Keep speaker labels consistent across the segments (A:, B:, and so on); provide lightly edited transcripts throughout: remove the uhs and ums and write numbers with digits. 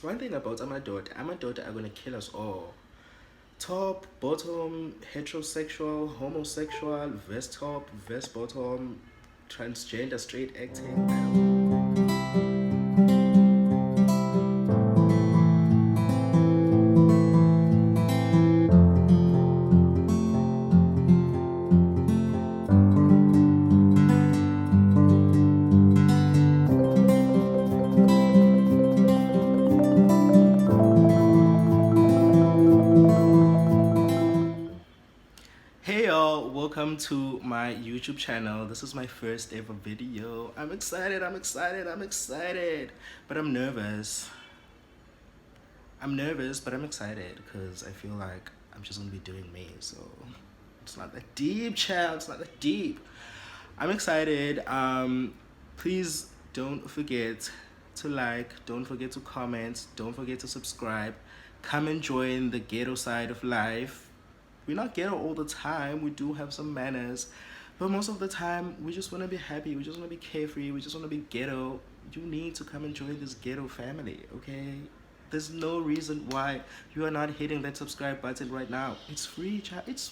A: one thing about amadoda are gonna kill us all. Top, bottom, heterosexual, homosexual, vest top, vest bottom, transgender, straight acting. Hey y'all, welcome to my YouTube channel. This is my first ever video. I'm excited, but I'm nervous. But I'm excited because I feel like I'm just gonna be doing me, so it's not that deep, child. It's not that deep. I'm excited. Please don't forget to like, don't forget to comment, don't forget to subscribe. Come and join the ghetto side of life. We're not ghetto all the time. We do have some manners, but most of the time we just want to be happy. We just want to be carefree. We just want to be ghetto. You need to come and join this ghetto family, okay? There's no reason why you are not hitting that subscribe button right now. It's free, child. It's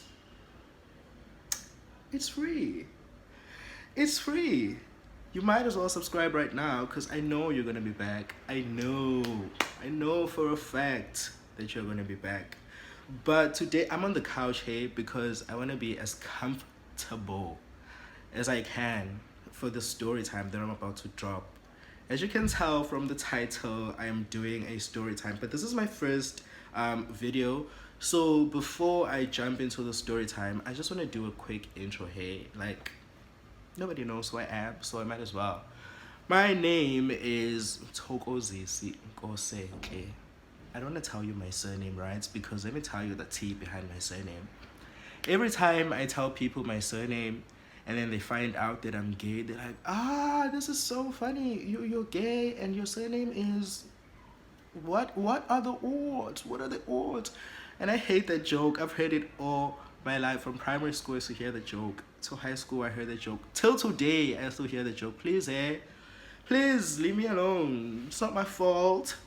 A: free. It's free. You might as well subscribe right now because I know you're gonna be back. I know for a fact that you're gonna be back. But today I'm on the couch here because I want to be as comfortable as I can for the story time that I'm about to drop. As you can tell from the title, I am doing a story time, but this is my first video. So before I jump into the story time, I just want to do a quick intro here. Like, nobody knows who I am, so I might as well. My name is Thokozisi Nkoseke. I don't want to tell you my surname, right? Because let me tell you the T behind my surname. Every time I tell people my surname and then they find out that I'm gay, they're like, ah, this is so funny. You're gay and your surname is what? What are the odds? What are the odds? And I hate that joke. I've heard it all my life. From primary school I used to hear the joke. To high school I heard the joke. Till today I still hear the joke. Please, please leave me alone. It's not my fault.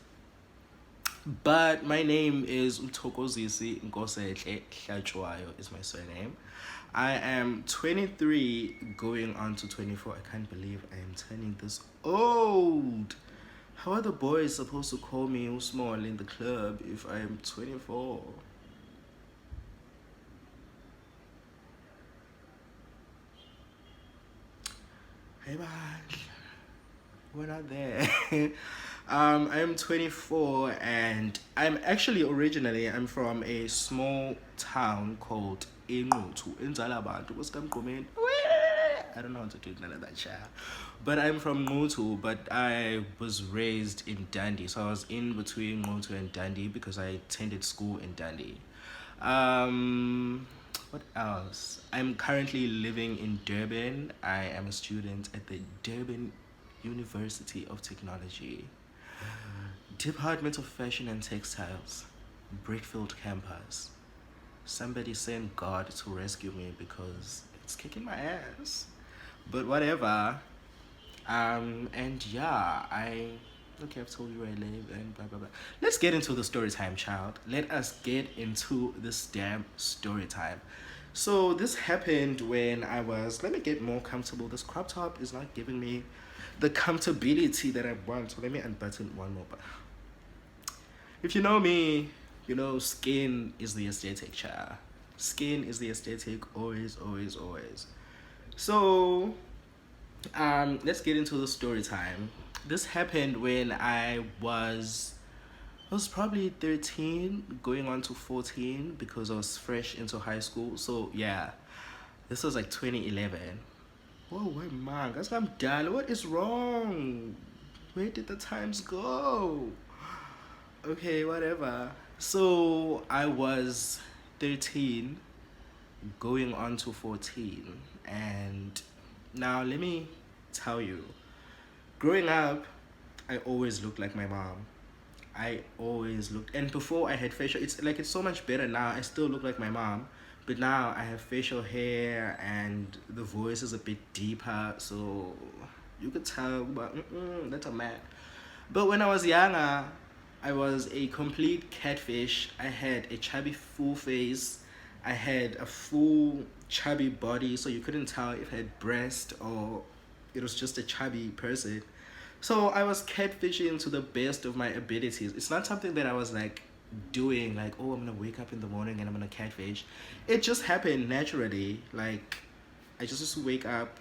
A: But my name is Thokozisi Nkoseke Hlachwayo is my surname. I am 23 going on to 24. I can't believe I am turning this old. How are the boys supposed to call me small in the club if I am 24? Hey man, we're not there. I am 24 and I'm actually originally from a small town called Ingutu in Zalabantu. I don't know how to do none of that shit. But I'm from Ngutu, but I was raised in Dundee. So I was in between Ngutu and Dundee because I attended school in Dundee. What else? I'm currently living in Durban. I am a student at the Durban University of Technology, Department of Fashion and Textiles, Brickfield campus. Somebody send God to rescue me because it's kicking my ass. But whatever. And yeah, okay, I've told you where I live and blah blah blah. Let's get into the story time, child. Let us get into this damn story time. So this happened when I was, let me get more comfortable. This crop top is not giving me the comfortability that I want. So let me unbutton one more. If you know me, you know skin is the aesthetic, child. Skin is the aesthetic, always. So let's get into the story time. This happened when I was probably 13 going on to 14 because I was fresh into high school. So yeah, this was like 2011. Whoa, wait, man, guys, I'm done. What is wrong? Where did the times go? Okay, whatever. So I was 13 going on to 14, and now let me tell you, growing up I always looked like my mom. I always looked, and before I had facial, it's so much better now. I still look like my mom, but now I have facial hair and the voice is a bit deeper, so you could tell, but that's a man. But when I was younger, I was a complete catfish. I had a chubby full face. I had a full chubby body, so you couldn't tell if I had breast or it was just a chubby person. So I was catfishing to the best of my abilities. It's not something that I was like doing like, oh, I'm gonna wake up in the morning and I'm gonna catfish. It just happened naturally. Like I just used to wake up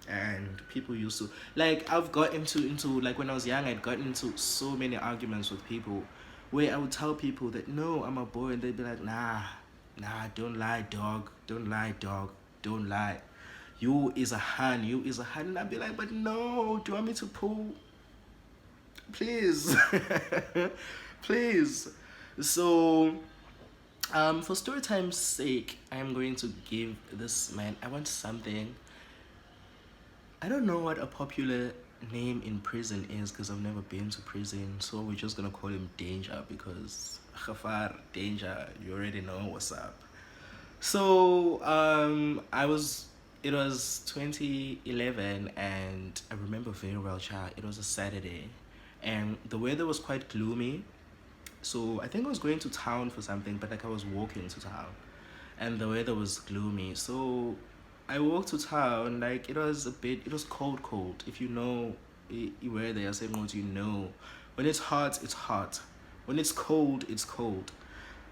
A: and people used to like I've got into like when I was young I'd gotten into so many arguments with people where I would tell people that no, I'm a boy, and they'd be like, nah, don't lie, dog, don't lie. You is a hun, and I'd be like, but no, do you want me to pull? Please. Please. So for story time's sake, I'm going to give this man, I want something. I don't know what a popular name in prison is because I've never been to prison, so we're just gonna call him Danger because Khafar, Danger, you already know what's up. So it was 2011 and I remember very well, child. It was a Saturday and the weather was quite gloomy. So I think I was going to town for something, but like I was walking to town and the weather was gloomy. So I walked to town, like it was cold. If you know where they are saying what you know. When it's hot, it's hot. When it's cold, it's cold.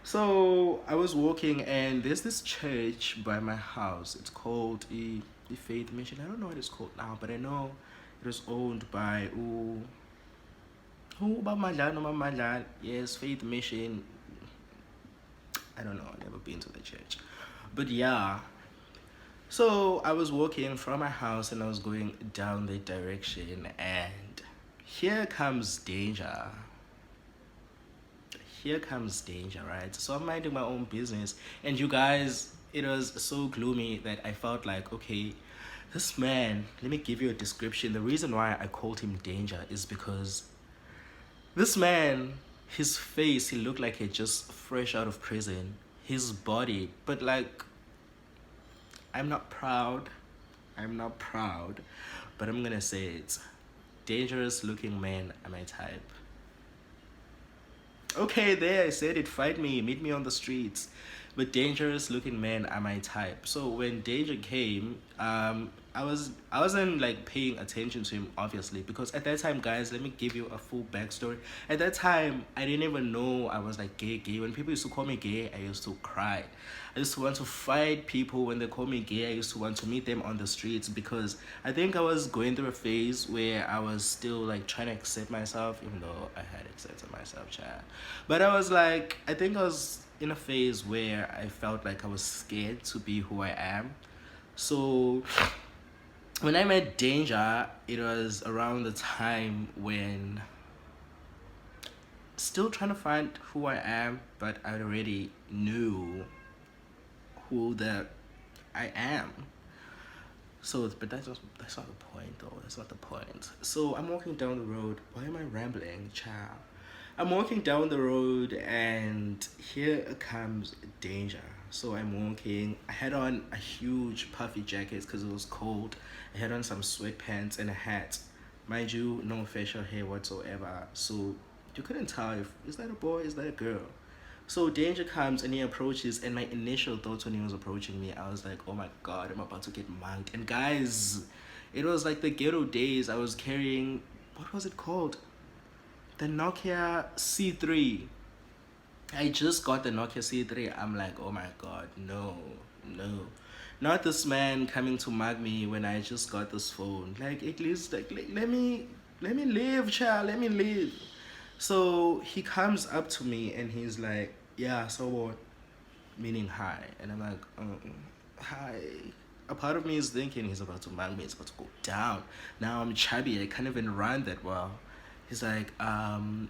A: So I was walking and there's this church by my house. It's called the Faith Mission. I don't know what it's called now, but I know it was owned by who Madlan. Yes, Faith Mission. I don't know, I've never been to the church. But yeah. So I was walking from my house and I was going down the direction and here comes danger. Here comes danger, right? So I'm minding my own business and you guys, it was so gloomy that I felt like, okay, this man, let me give you a description. The reason why I called him Danger is because this man, his face, he looked like he just fresh out of prison. His body, but like, I'm not proud, but I'm gonna say it. Dangerous looking men are my type. Okay, there, I said it. Fight me, meet me on the streets. But dangerous looking men are my type. So when Danger came, I wasn't like paying attention to him obviously because at that time, guys, let me give you a full backstory. At that time, I didn't even know I was like gay. When people used to call me gay, I used to cry. I used to want to fight people when they call me gay. I used to want to meet them on the streets because I think I was going through a phase where I was still like trying to accept myself, even though I had accepted myself, child. But I was like, I think I was in a phase where I felt like I was scared to be who I am. So when I met Danger, it was around the time when still trying to find who I am, but I already knew who that I am. So, but that's not the point though. That's not the point. So I'm walking down the road. Why am I rambling, child? I'm walking down the road and here comes Danger. So I'm walking. I had on a huge puffy jacket because it was cold. I had on some sweatpants and a hat. Mind you, no facial hair whatsoever. So you couldn't tell if is that a boy, is that a girl. So Danger comes and he approaches and my initial thoughts when he was approaching me, I was like, oh my god, I'm about to get mugged. And guys, it was like the ghetto days. I was carrying, what was it called? The Nokia C3. I just got the Nokia C3. I'm like, oh my god, no. Not this man coming to mug me when I just got this phone. Like, at least, like let me live, child, let me live. So he comes up to me and he's like, yeah, so what? Meaning hi. And I'm like, hi. A part of me is thinking he's about to mug me, it's about to go down. Now I'm chubby, I can't even run that well. He's like, can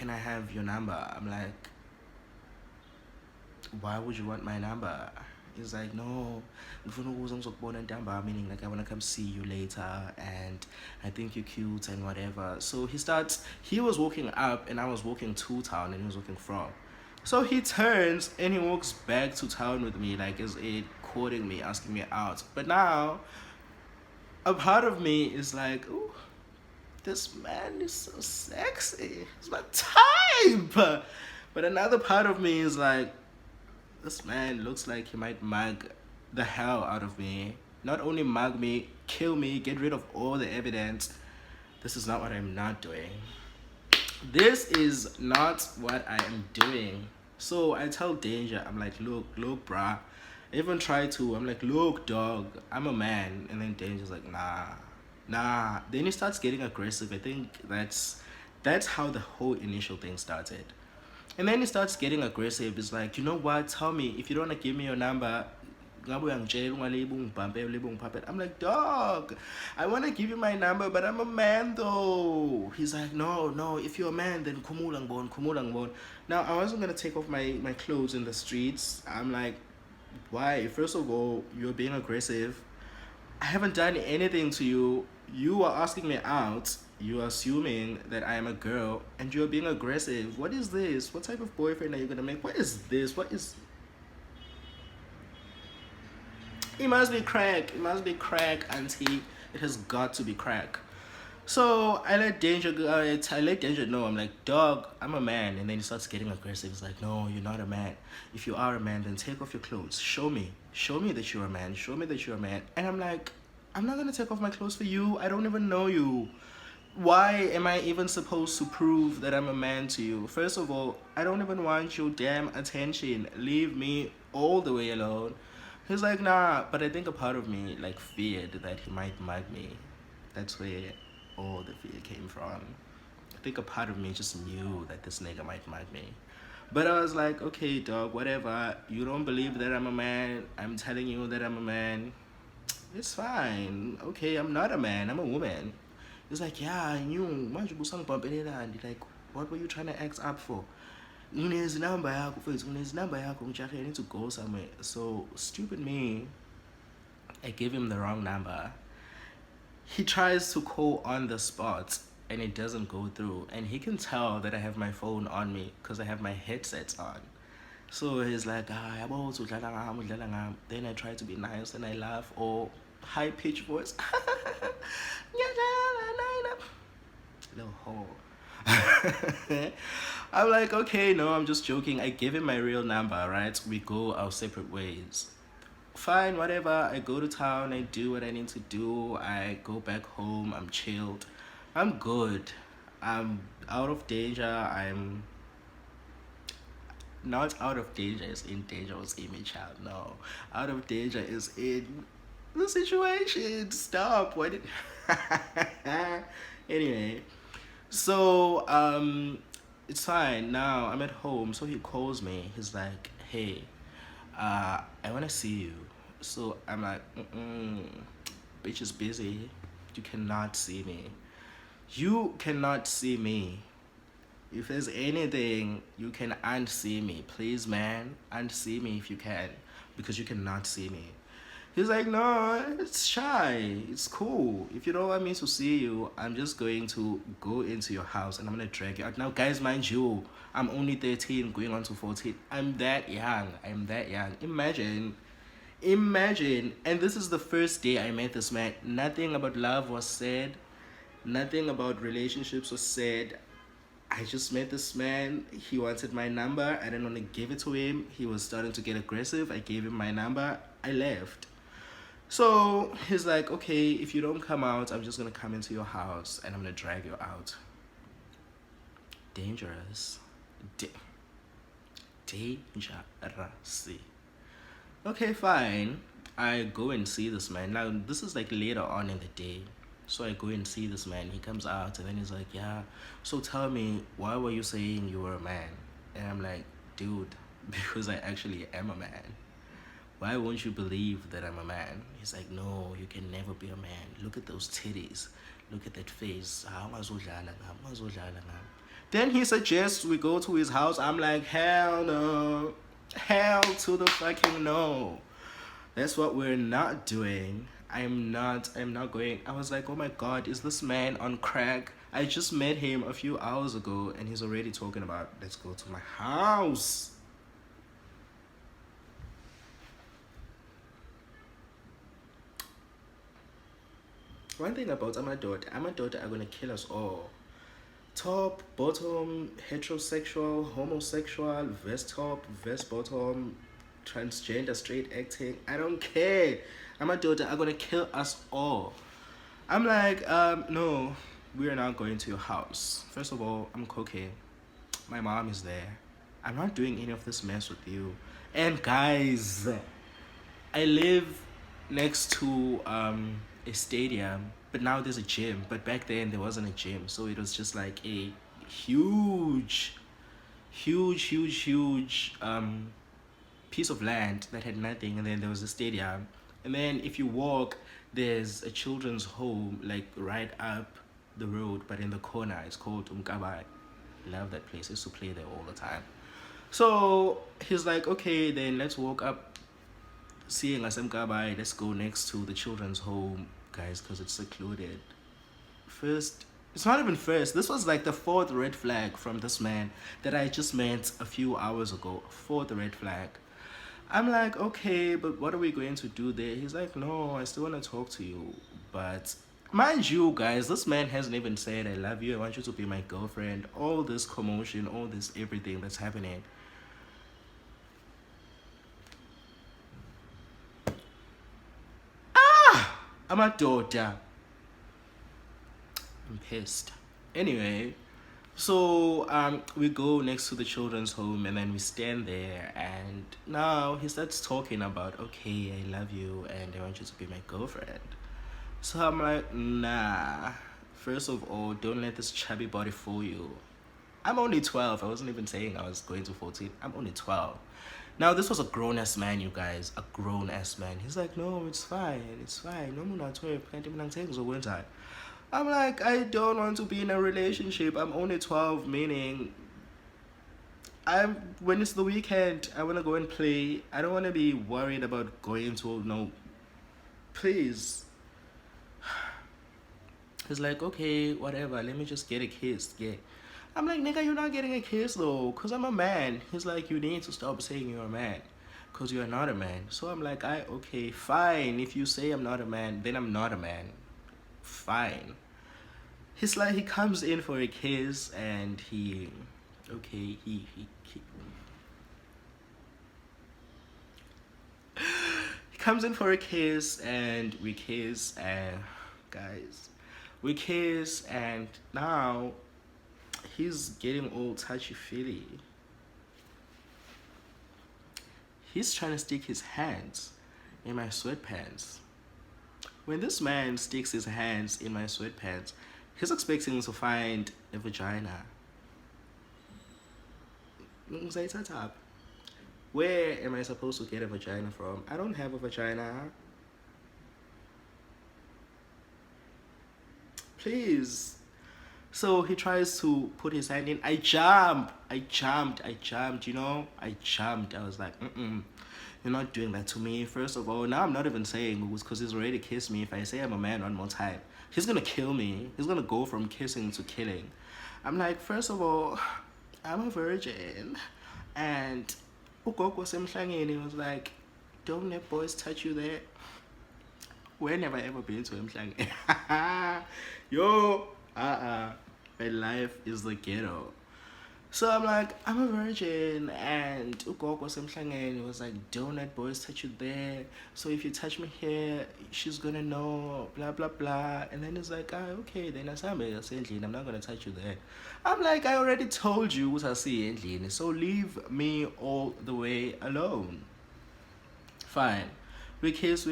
A: I have your number? I'm like, why would you want my number? He's like, no, meaning like I want to come see you later and I think you're cute and whatever. So he was walking up and I was walking to town and he was walking from. So he turns and he walks back to town with me, like is it courting me, asking me out. But now a part of me is like, ooh, this man is so sexy. It's my type. But another part of me is like, this man looks like he might mug the hell out of me. Not only mug me, kill me, get rid of all the evidence. This is not what I'm not doing. This is not what I am doing. So I tell Danger, I'm like, look, bruh. I even try to, I'm like, look, dog, I'm a man. And then Danger's like, nah. Then he starts getting aggressive. I think that's how the whole initial thing started. And then he starts getting aggressive. It's like, you know what? Tell me, if you don't want to give me your number, I'm like, dog, I want to give you my number, but I'm a man though. He's like, no, if you're a man, then kumulang bon. Now, I wasn't going to take off my clothes in the streets. I'm like, why? First of all, you're being aggressive. I haven't done anything to you. You are asking me out. You are assuming that I am a girl, and you're being aggressive. What is this? What type of boyfriend are you gonna make? What is this? What is... It must be crack. It must be crack, auntie. It has got to be crack. So I let Danger go. I let Danger know. I'm like, dog, I'm a man. And then he starts getting aggressive. He's like, no, you're not a man. If you are a man, then take off your clothes. Show me that you're a man. Show me that you're a man. And I'm like, I'm not gonna take off my clothes for you. I don't even know you. Why am I even supposed to prove that I'm a man to you? First of all, I don't even want your damn attention. Leave me all the way alone. He's like, nah, but I think a part of me like feared that he might mug me. That's where all the fear came from. I think a part of me just knew that this nigga might mug me. But I was like, okay, dog, whatever. You don't believe that I'm a man. I'm telling you that I'm a man. It's fine. Okay, I'm not a man. I'm a woman. He's like, yeah, I knew. Like, what were you trying to act up for? Une's number, I need to go somewhere. So stupid me, I gave him the wrong number. He tries to call on the spot and it doesn't go through, and he can tell that I have my phone on me because I have my headsets on. So he's like, then I try to be nice and I laugh, or high pitched voice. Little whore. I'm like, okay, no, I'm just joking. I give him my real number, right? We go our separate ways. Fine, whatever. I go to town, I do what I need to do. I go back home, I'm chilled. I'm good. I'm out of danger. I'm not out of danger is in danger was image child. No. Out of danger is in the situation. Stop. Why did anyway. So it's fine. Now I'm at home. So he calls me. He's like, hey, I wanna see you. So I'm like, bitch is busy. You cannot see me. You cannot see me. If there's anything, you can unsee me. Please, man, unsee me if you can, because you cannot see me. He's like, no, it's shy. It's cool. If you don't want me to see you, I'm just going to go into your house and I'm going to drag you out. Now, guys, mind you, I'm only 13, going on to 14. I'm that young. Imagine. And this is the first day I met this man. Nothing about love was said. Nothing about relationships was said. I just met this man. He wanted my number. I didn't want to give it to him. He was starting to get aggressive. I gave him my number. I left. So he's like, okay, if you don't come out, I'm just going to come into your house and I'm going to drag you out. Dangerous. Dangerous. Okay, fine. I go and see this man. Now, this is like later on in the day. So I go and see this man. He comes out and then he's like, yeah, so tell me, why were you saying you were a man? And I'm like, dude, because I actually am a man. Why won't you believe that I'm a man? He's like, no, you can never be a man. Look at those titties. Look at that face. Then he suggests we go to his house. I'm like, hell no. Hell to the fucking no. That's what we're not doing. I'm not going. I was like, oh my god, is this man on crack? I just met him a few hours ago and he's already talking about, let's go to my house. one thing about amadoda are gonna kill us all. Top, bottom, heterosexual, homosexual, vest top, vest bottom, transgender, straight acting. I don't care. Amadoda are gonna kill us all. I'm like, no, we're not going to your house. First of all, I'm cooking. My mom is there. I'm not doing any of this mess with you. And guys, I live next to a stadium, but now there's a gym. But back then there wasn't a gym, so it was just like a huge, huge piece of land that had nothing, and then there was a stadium. And then if you walk, there's a children's home like right up the road, but in the corner. It's called Umkabai. Love that place. I used to play there all the time. So he's like, okay, then let's walk up, seeing us Mkabai, let's go next to the children's home, guys, because it's secluded. First, it's not even first. This was like the fourth red flag from this man that I just met a few hours ago. Fourth red flag. I'm like, okay, but what are we going to do there? He's like, no, I still want to talk to you. But mind you, guys, this man hasn't even said, I love you, I want you to be my girlfriend. All this commotion, all this everything that's happening. I'm a daughter. I'm pissed. Anyway, so we go next to the children's home, and then we stand there, and now he starts talking about, okay, I love you and I want you to be my girlfriend. So I'm like, nah, first of all, don't let this chubby body fool you. I'm only 12. I wasn't even saying I was going to 14. I'm only 12. Now, this was a grown-ass man, you guys. A grown-ass man. He's like, no, it's fine. It's fine. No, not 12. I'm like, I don't want to be in a relationship. I'm only 12, meaning when it's the weekend, I want to go and play. I don't want to be worried about going to, no, please. He's like, okay, whatever. Let me just get a kiss. Yeah. I'm like, nigga, you're not getting a kiss though, because I'm a man. He's like, you need to stop saying you're a man, because you're not a man. So I'm like, okay, fine. If you say I'm not a man, then I'm not a man. Fine. He's like, he comes in for a kiss, and he comes in for a kiss, and we kiss, and guys, we kiss, and now he's getting all touchy-feely. He's trying to stick his hands in my sweatpants. When this man sticks his hands in my sweatpants, he's expecting to find a vagina. Where am I supposed to get a vagina from? I don't have a vagina. Please. So he tries to put his hand in. I jumped, you know? I jumped. I was like, you're not doing that to me. First of all, now I'm not even saying it was because he's already kissed me. If I say I'm a man one more time, he's going to kill me. He's going to go from kissing to killing. I'm like, first of all, I'm a virgin. And ugogo wasemhlangeni was like, don't let boys touch you there. Where have I ever been to emhlangeni? Yo, my life is the ghetto. So I'm like, I'm a virgin, and ugogo wasemhlangeni was like, don't let boys touch you there. So if you touch me here, she's gonna know, blah blah blah. And then it's like, okay, then I'm not gonna touch you there. I'm like, I already told you what I see endlini, so leave me all the way alone. Fine. We kiss.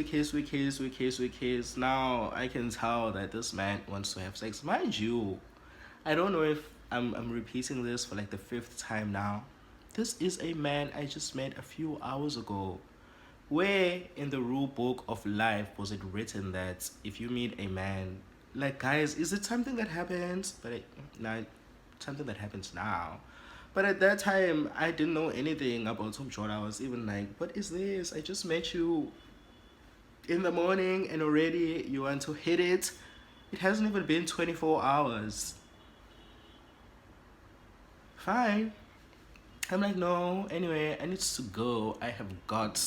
A: Now I can tell that this man wants to have sex. Mind you, I don't know if I'm repeating this for like the 5th time now. This is a man I just met a few hours ago. Where in the rule book of life was it written that if you meet a man, like, guys, is it something that happens? But something that happens now. But at that time, I didn't know anything about Tom Jordan. I was even like, what is this? I just met you in the morning and already you want to hit it? It hasn't even been 24 hours. Fine. I'm like, no, anyway, I need to go. I have got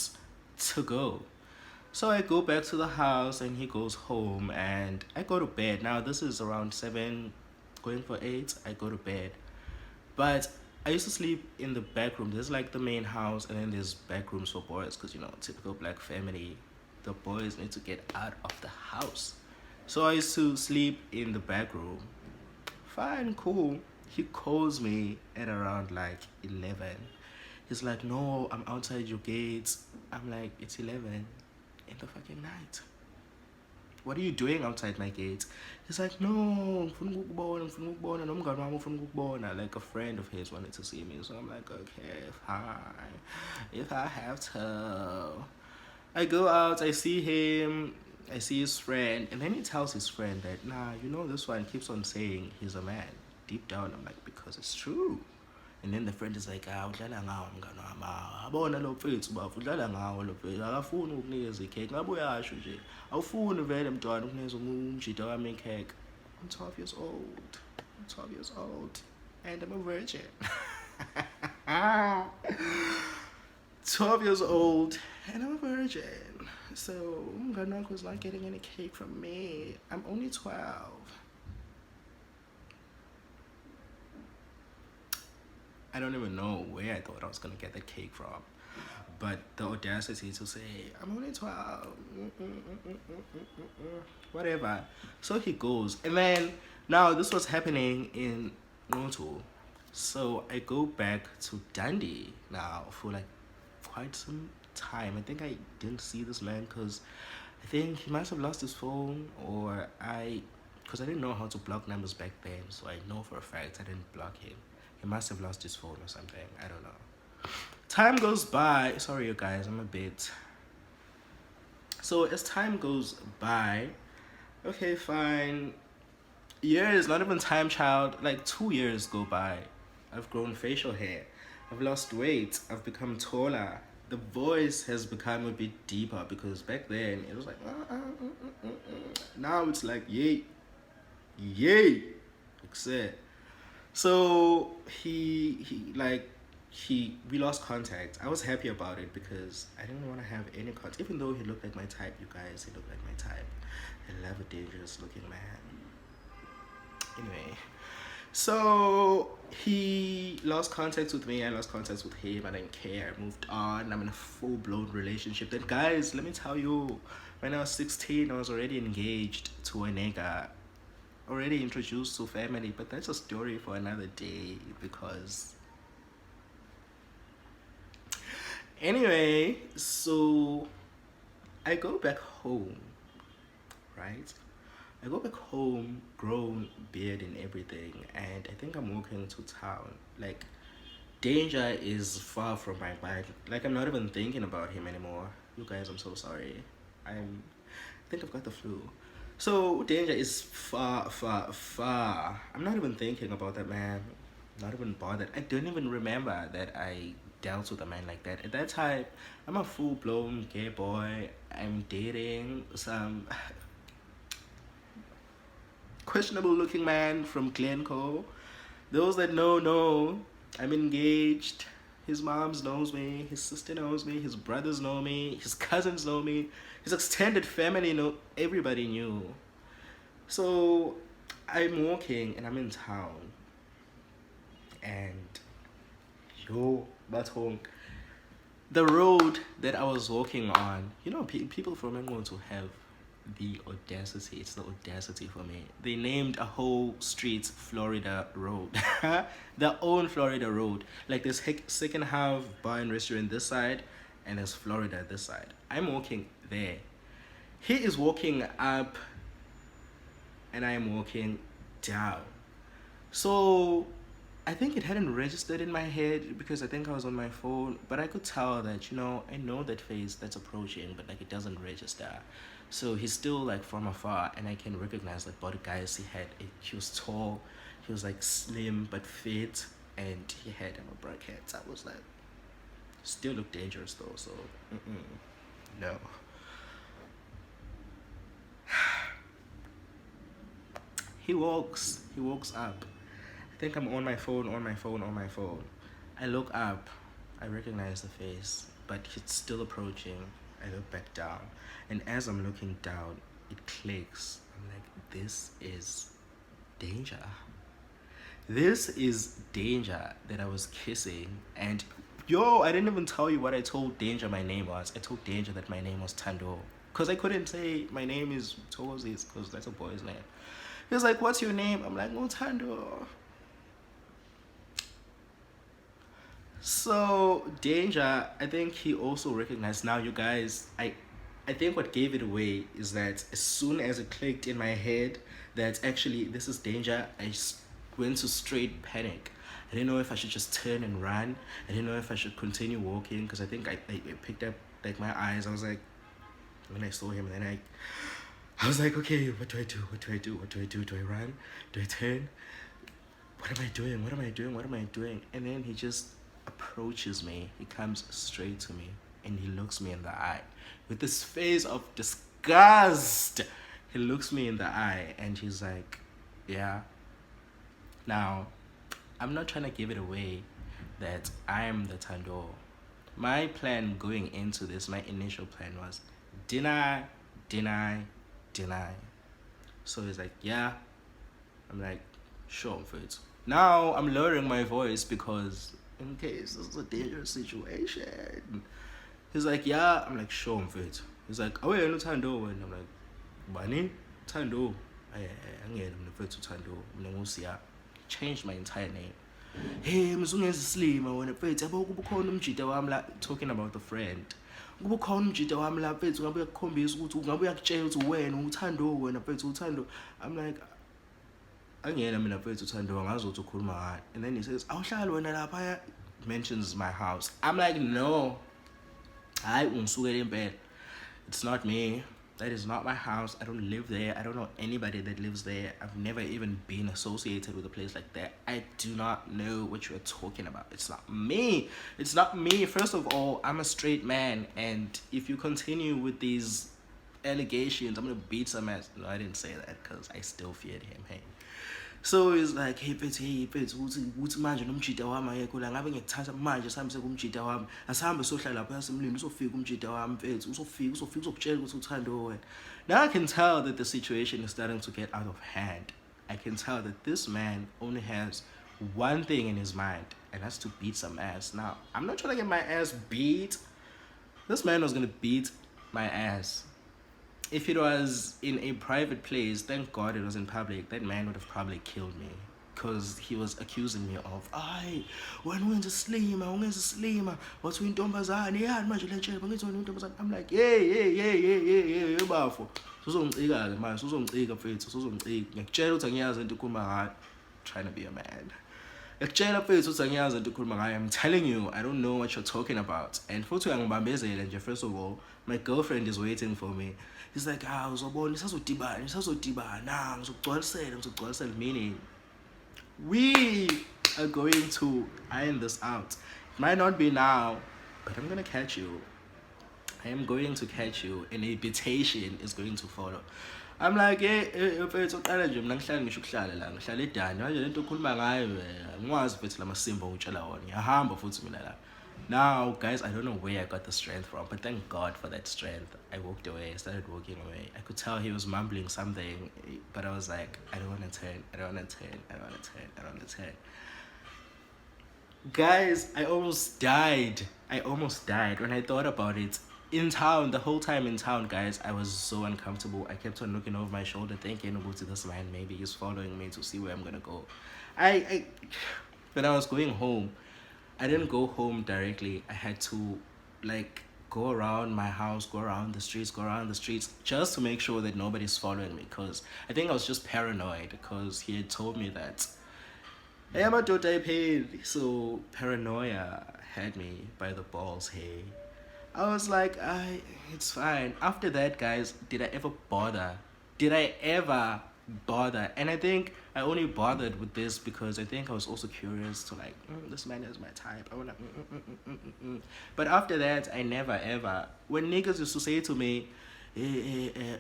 A: to go. So I go back to the house and he goes home and I go to bed. Now this is around 7, going for 8. I go to bed. But I used to sleep in the back room. There's like the main house and then there's back rooms for boys because typical black family. The boys need to get out of the house. So I used to sleep in the back room. Fine, cool. He calls me at around like 11. He's like, no, I'm outside your gates. I'm like, it's 11 in the fucking night. What are you doing outside my gate? He's like, no, ngifuna ukukubona nomngane wami ufuna ukukubona. Like a friend of his wanted to see me. So I'm like, okay, fine. If I have to. I go out, I see him, I see his friend, and then he tells his friend that, nah, this one keeps on saying he's a man. Deep down, I'm like, because it's true. And then the friend is like, udlala ngawo mngani wami, abona lo mfethu bafo, udlala ngawo lo mfethu, akafuni ukunikeza ikhekhe, ngabe uyasho nje, awufuni vele mntwana ukunikeza umjida wami ikhekhe. I'm 12 years old. I'm 12 years old. And I'm a virgin. 12 years old and I'm a virgin. So umngani wakho is not getting any cake from me. I'm only 12. I don't even know where I thought I was gonna get the cake from. But the audacity to say, I'm only 12. Whatever. So he goes. And then, now this was happening in Noto. So I go back to Dundee now for like quite some time. I think I didn't see this man because I think he must have lost his phone because I didn't know how to block numbers back then. So I know for a fact I didn't block him. He must have lost his phone or something. I don't know. Time goes by. Sorry, you guys. I'm a bit. So as time goes by, okay, fine. Years, not even time, child. Like 2 years go by. I've grown facial hair. I've lost weight. I've become taller. The voice has become a bit deeper because back then it was like, now it's like, yay, except. So we lost contact. I was happy about it because I didn't want to have any contact. Even though he looked like my type, you guys, he looked like my type. I love a dangerous looking man. Anyway, so he lost contact with me. I lost contact with him. I didn't care. I moved on. I'm in a full-blown relationship. Then guys, let me tell you, when I was 16, I was already engaged to a nigga. Already introduced to family, but that's a story for another day because anyway, so I go back home, right? I go back home, grown beard and everything, and I think I'm walking to town. Like, danger is far from my mind. Like, I'm not even thinking about him anymore. You guys, I'm so sorry. I think I've got the flu. So danger is far, far, far. I'm not even thinking about that man. Not even bothered. I don't even remember that I dealt with a man like that. At that time, I'm a full-blown gay boy. I'm dating some questionable-looking man from Glencoe. Those that know, I'm engaged. His moms knows me, his sister knows me, his brothers know me, his cousins know me, his extended family know, everybody knew. So I'm walking and I'm in town. And the road that I was walking on, people from England to have the audacity. It's the audacity for me. They named a whole street Florida Road. Their own Florida Road. Like there's second half bar and restaurant this side and there's Florida this side. I'm walking there. He is walking up and I am walking down. So I think it hadn't registered in my head because I think I was on my phone, but I could tell that, I know that face that's approaching, but like it doesn't register. So he's still like from afar and I can recognize like body guys he was tall, he was like slim but fit, and he had a bracket. I was like, still look dangerous though, so no. He walks up. I think I'm on my phone. I look up, I recognize the face, but it's still approaching. I look back down, and as I'm looking down, it clicks. I'm like, this is danger. This is Danger that I was kissing. And yo, I didn't even tell you what I told Danger my name was. I told Danger that my name was Tando. Because I couldn't say my name is Tozis, because that's a boy's name. He was like, what's your name? I'm like, no, Tando. So Danger, I think he also recognized. Now you guys, I think what gave it away is that as soon as it clicked in my head that actually this is Danger, went to straight panic. I didn't know if I should just turn and run. I didn't know if I should continue walking, because I think I picked up like my eyes. I was like, when I saw him, and then I was like, okay, what do I do? What do I do? What do I do? Do I run? Do I turn? What am I doing? What am I doing? What am I doing? And then he just approaches me. He comes straight to me and he looks me in the eye with this face of disgust. He looks me in the eye and he's like, yeah. Now, I'm not trying to give it away that I am the Tando. My plan going into this, my initial plan was deny. So he's like, yeah. I'm like, sure, Fritz. Now I'm lowering my voice because in case this is a dangerous situation. He's like, yeah. I'm like, sure, Fritz. He's like, oh, yeah, no Tando. And I'm like, Bani? Tando. I'm Fritz Tando. Changed my entire name. Hey, mzungenza Slim, wena mfethu yabo kuba khona umjida wami la, talking about a friend. Kuba khona umjida wami la mfethu ngabe uyakukhombisa ukuthi ngabe uyakutshela ukuthi wena uthando wena mfethu uthando. I'm like, angena mina mfethu uthando angazi ukuthi ukhuluma ngani. And then he says, awuhlali wena lapha, mentions my house. I'm like, no. Hayi ungisukela impela. It's not me. That is not my house. I don't live there. I don't know anybody that lives there. I've never even been associated with a place like that. I do not know what you're talking about. It's not me. It's not me. First of all, I'm a straight man. And if you continue with these allegations, I'm going to beat some ass. No, I didn't say that because I still feared him. Hey. So he's like, hey Pete, uthi manje nomjida wami ayekho la, ngabe ngikuthatha manje sihambise kumjida wami, asihambe sohlala lapha yasemlini, uzofika umjida wami mfethu, uzofika uzokutshela ukuthi uthando wena. Now I can tell that the situation is starting to get out of hand. I can tell that this man only has one thing in his mind, and that's to beat some ass. Now, I'm not trying to get my ass beat. This man was gonna beat my ass. If it was in a private place, thank God it was in public, that man would have probably killed me. Because he was accusing me of, ay, wena ungenza slima, wathi uyintombazane, yani manje le ntshela, ngithi wena uyintombazane. I'm like, yeah, bafo. Suzongicika-ke manje, suzongicika mfethu, suzongicika. Ngiyakutshela ukuthi angiyazi into ukhuluma ngayo. Trying to be a man. Ngiyakutshela mfethu ukuthi angiyazi into ukhuluma ngayo. I'm telling you, I don't know what you're talking about. And futhi uyangibambezela nje, first of all, my girlfriend is waiting for me. He's like, uzobona isazodibana, ngizokugcwalisela, meaning we are going to iron this out. It might not be now, but I'm gonna catch you. I am going to catch you, and a invitation is going to follow. I'm like, mfethu uqala nje mina ngihlala ngisho ukuhlala la, ngihlala eDani, manje lento okhuluma ngayo ngikwazi mfethu lamasimba ungitshela wona, ngiyahamba futhi mina la. Now, guys, I don't know where I got the strength from, but thank God for that strength. I walked away. I started walking away. I could tell he was mumbling something, but I was like, I don't want to turn. Guys, I almost died. When I thought about it. In town, the whole time in town, guys, I was so uncomfortable. I kept on looking over my shoulder, thinking, go to this man, maybe he's following me to see where I'm going to go. When I was going home, I didn't go home directly. I had to go around my house, go around the streets just to make sure that nobody's following me, because I think I was just paranoid because he had told me that hey, I'm a paid. So paranoia had me by the balls. Hey, I was like, it's fine. After that, guys, did I ever bother? And I think I only bothered with this because I think I was also curious to this man is my type. I wanna But after that, I never ever, when niggas used to say to me,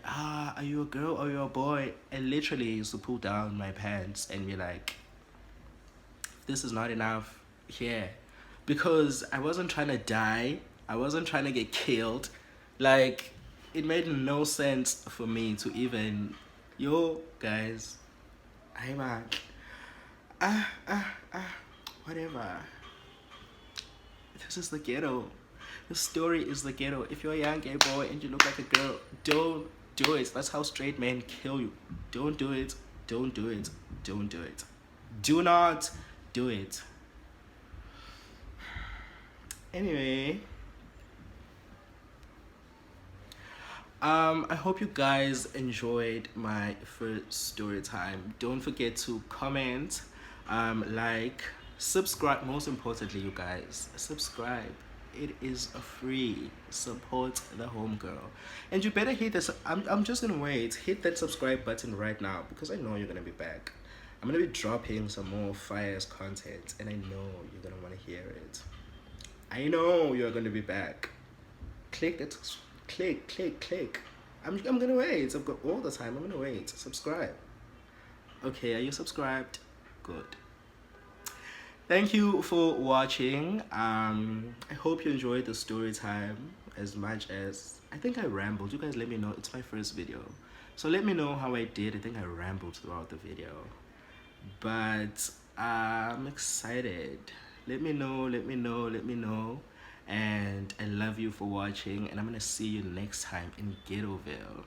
A: are you a girl or you a boy, I literally used to pull down my pants and be like, this is not enough here, because I wasn't trying to die, I wasn't trying to get killed, Like, it made no sense for me to even, yo, guys, I'm whatever. This is the ghetto. The story is the ghetto. If you're a young gay boy and you look like a girl, don't do it. That's how straight men kill you. Don't do it. Don't do it. Don't do it. Do not do it. Anyway, I hope you guys enjoyed my first story time. Don't forget to comment, like, subscribe. Most importantly, you guys, subscribe. It is a free. Support the homegirl, and you better hit this. I'm just gonna wait. Hit that subscribe button right now because I know you're gonna be back. I'm gonna be dropping some more fires content, and I know you're gonna want to hear it. I know you're gonna be back. Click it, click. I'm gonna wait. I've got all the time. I'm gonna wait. Subscribe. Okay, are you subscribed? Good. Thank you for watching. I hope you enjoyed the story time as much as I think I rambled. You guys let me know. It's my first video, so let me know how I did. I think I rambled throughout the video, but I'm excited. Let me know. And I love you for watching, and I'm gonna see you next time in Ghettoville.